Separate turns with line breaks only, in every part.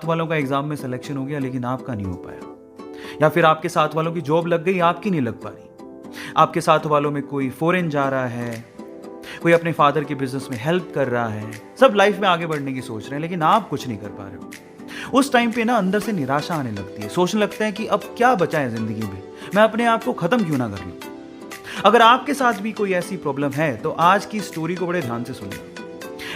साथ वालों का एग्जाम में सिलेक्शन हो गया लेकिन आपका नहीं हो पाया, या फिर आपके साथ वालों की जॉब लग गई, आपकी नहीं लग पा रही। आपके साथ वालों में कोई फॉरेन जा रहा है, कोई अपने फादर के बिजनेस में हेल्प कर रहा है, सब लाइफ में आगे बढ़ने की सोच रहे हैं लेकिन आप कुछ नहीं कर पा रहे हो। उस टाइम पे ना अंदर से निराशा आने लगती है, सोचने लगता है कि अब क्या बचा है जिंदगी में, मैं अपने आप को खत्म क्यों ना कर लूं। अगर आपके साथ भी कोई ऐसी प्रॉब्लम है तो आज की स्टोरी को बड़े ध्यान से सुनिए।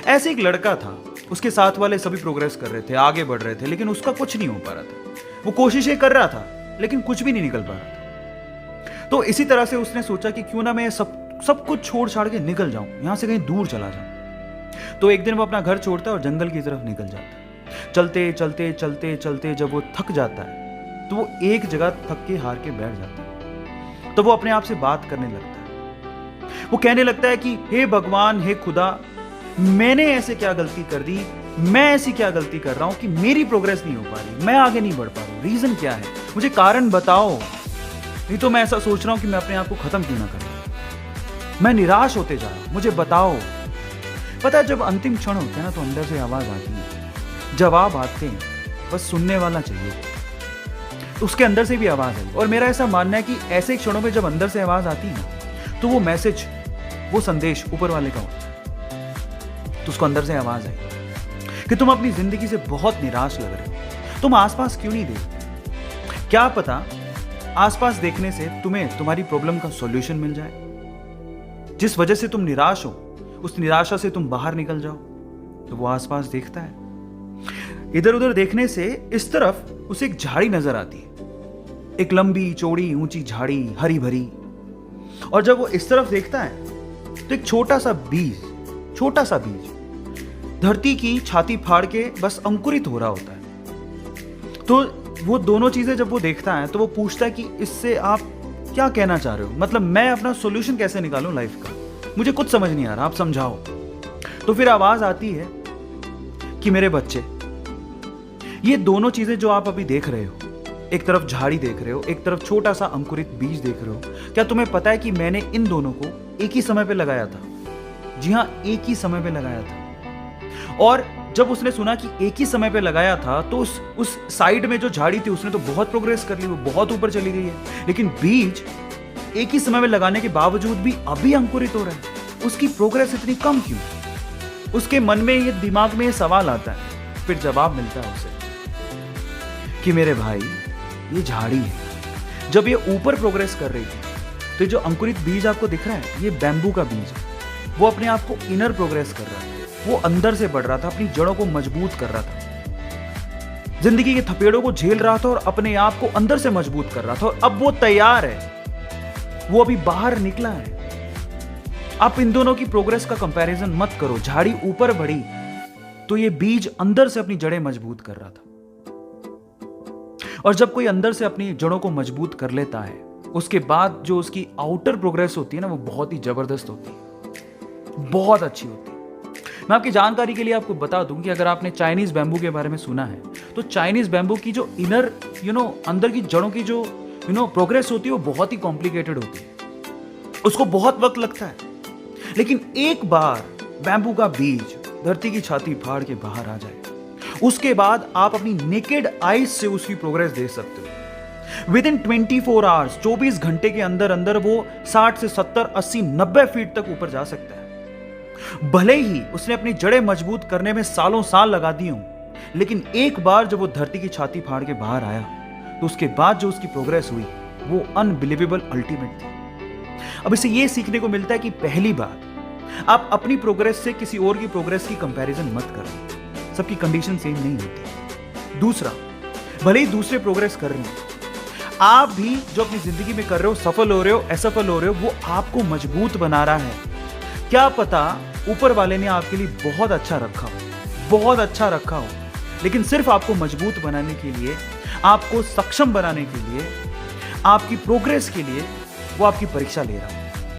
ऐसे एक लड़का था, उसके साथ वाले सभी प्रोग्रेस कर रहे थे, आगे बढ़ रहे थे, लेकिन उसका कुछ नहीं हो पा रहा था। वो कोशिशें कर रहा था लेकिन कुछ भी नहीं निकल पा रहा था। तो इसी तरह से उसने सोचा कि क्यों ना मैं सब कुछ छोड़ छाड़ के निकल जाऊं, यहां से कहीं दूर चला जाऊं। तो एक दिन वो अपना घर छोड़ता है और जंगल की तरफ निकल जाता है। चलते चलते चलते चलते जब वो थक जाता है तो वो एक जगह थक के हार के बैठ जाता है। तो वो अपने आप से बात करने लगता है। वो कहने लगता है कि हे भगवान, हे खुदा, मैंने ऐसे क्या गलती कर दी, मैं ऐसी क्या गलती कर रहा हूं कि मेरी प्रोग्रेस नहीं हो पा रही, मैं आगे नहीं बढ़ पा रहा हूं, रीजन क्या है, मुझे कारण बताओ, नहीं तो मैं ऐसा सोच रहा हूं कि मैं अपने आप को खत्म क्यों ना करूं, मैं निराश होते जा रहा हूं, मुझे बताओ। पता है जब अंतिम क्षण होते हैं ना तो अंदर से आवाज आती है, जवाब आते हैं, बस सुनने वाला चाहिए। तो उसके अंदर से भी आवाज आई और मेरा ऐसा मानना है कि ऐसे क्षणों में जब अंदर से आवाज आती है ना तो वो मैसेज, वो संदेश ऊपर वाले का होता है। तो उसको अंदर से आवाज आई कि तुम अपनी जिंदगी से बहुत निराश लग रहे हो, तुम आसपास क्यों नहीं देखते, क्या पता आसपास देखने से तुम्हें तुम्हारी प्रॉब्लम का सॉल्यूशन मिल जाए। जिस वजह से तुम निराश हो, उस निराशा से तुम बाहर निकल जाओ। तो वो आसपास देखता है, इधर उधर देखने से इस तरफ उसे एक झाड़ी नजर आती है, एक लंबी चौड़ी ऊंची झाड़ी, हरी भरी। और जब वो इस तरफ देखता है तो एक छोटा सा बीज धरती की छाती फाड़ के बस अंकुरित हो रहा होता है। तो वो दोनों चीजें जब वो देखता है तो वो पूछता है कि इससे आप क्या कहना चाह रहे हो, मतलब मैं अपना सॉल्यूशन कैसे निकालूं लाइफ का, मुझे कुछ समझ नहीं आ रहा, आप समझाओ। तो फिर आवाज आती है कि मेरे बच्चे, ये दोनों चीजें जो आप अभी देख रहे हो, एक तरफ झाड़ी देख रहे हो, एक तरफ छोटा सा अंकुरित बीज देख रहे हो, क्या तुम्हें पता है कि मैंने इन दोनों को एक ही समय पे लगाया था। जी हां, एक ही समय पे लगाया था। और जब उसने सुना कि एक ही समय पे लगाया था तो उस साइड में जो झाड़ी थी उसने तो बहुत प्रोग्रेस कर ली, वो बहुत ऊपर चली गई है। लेकिन बीज एक ही समय में लगाने के बावजूद भी अभी अंकुरित हो रहा है, उसकी प्रोग्रेस इतनी कम क्यों। उसके मन में ये, दिमाग में ये सवाल आता है। फिर जवाब मिलता है उसे कि मेरे भाई, ये झाड़ी है, जब ये ऊपर प्रोग्रेस कर रही थी तो जो अंकुरित बीज आपको दिख रहा है ये बैम्बू का बीज है। वो अपने आप को इनर प्रोग्रेस कर रहा है, वो अंदर से बढ़ रहा था, अपनी जड़ों को मजबूत कर रहा था, जिंदगी के थपेड़ों को झेल रहा था और अपने आप को अंदर से मजबूत कर रहा था। और अब वो तैयार है, वो अभी बाहर निकला है। आप इन दोनों की प्रोग्रेस का कंपैरिजन मत करो। झाड़ी ऊपर बढ़ी तो ये बीज अंदर से अपनी जड़ें मजबूत कर रहा था। और जब कोई अंदर से अपनी जड़ों को मजबूत कर लेता है, उसके बाद जो उसकी आउटर प्रोग्रेस होती है ना, वो बहुत ही जबरदस्त होती है, बहुत अच्छी होती है। मैं आपकी जानकारी के लिए आपको बता दूं कि अगर आपने चाइनीज बैम्बू के बारे में सुना है तो चाइनीज बैम्बू की जो इनर अंदर की जड़ों की जो प्रोग्रेस होती है वो बहुत ही कॉम्प्लिकेटेड होती है, उसको बहुत वक्त लगता है। लेकिन एक बार बैम्बू का बीज धरती की छाती फाड़ के बाहर आ जाए, उसके बाद आप अपनी नेकेड आईज से उसकी प्रोग्रेस देख सकते हो। विद इन 24 आवर्स, 24 घंटे के अंदर अंदर वो 60 से 70, 80, 90 फीट तक ऊपर जा सकता है। भले ही उसने अपनी जड़ें मजबूत करने में सालों साल लगा दी हों, लेकिन एक बार जब वो धरती की छाती फाड़ के बाहर आया तो उसके बाद जो उसकी प्रोग्रेस हुई वो अनबिलीवेबल, अल्टीमेट थी। अब इसे ये सीखने को मिलता है कि पहली बात, आप अपनी प्रोग्रेस से किसी और की प्रोग्रेस की कंपैरिजन मत करें, सबकी कंडीशन सेम नहीं होती। दूसरा, भले ही दूसरे प्रोग्रेस कर रहे हैं, आप भी जो अपनी जिंदगी में कर रहे हो, सफल हो रहे हो, असफल हो रहे हो, वो आपको मजबूत बना रहा है। क्या पता ऊपर वाले ने आपके लिए बहुत अच्छा रखा हो, लेकिन सिर्फ आपको मजबूत बनाने के लिए, आपको सक्षम बनाने के लिए, आपकी प्रोग्रेस के लिए वो आपकी परीक्षा ले रहा है।